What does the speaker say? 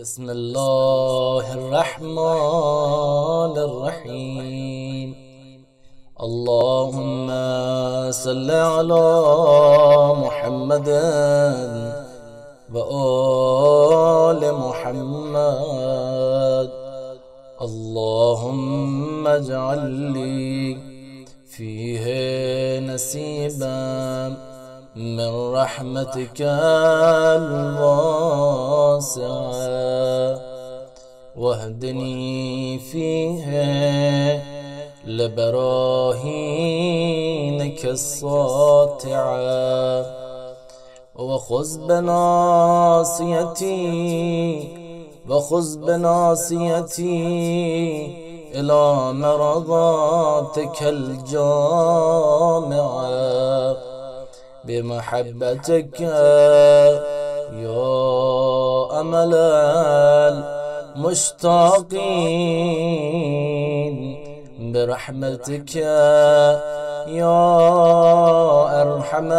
بسم الله الرحمن الرحيم. اللهم صل على محمد وآل محمد. اللهم اجعل لي فيه نصيبا من رحمتك الواسعة، واهدني فيه لبراهينك الساطعة، وخذ بناصيتي إلى مرضاتك الجامعة بمحبتك يا أمل المشتاقين، برحمتك يا أرحم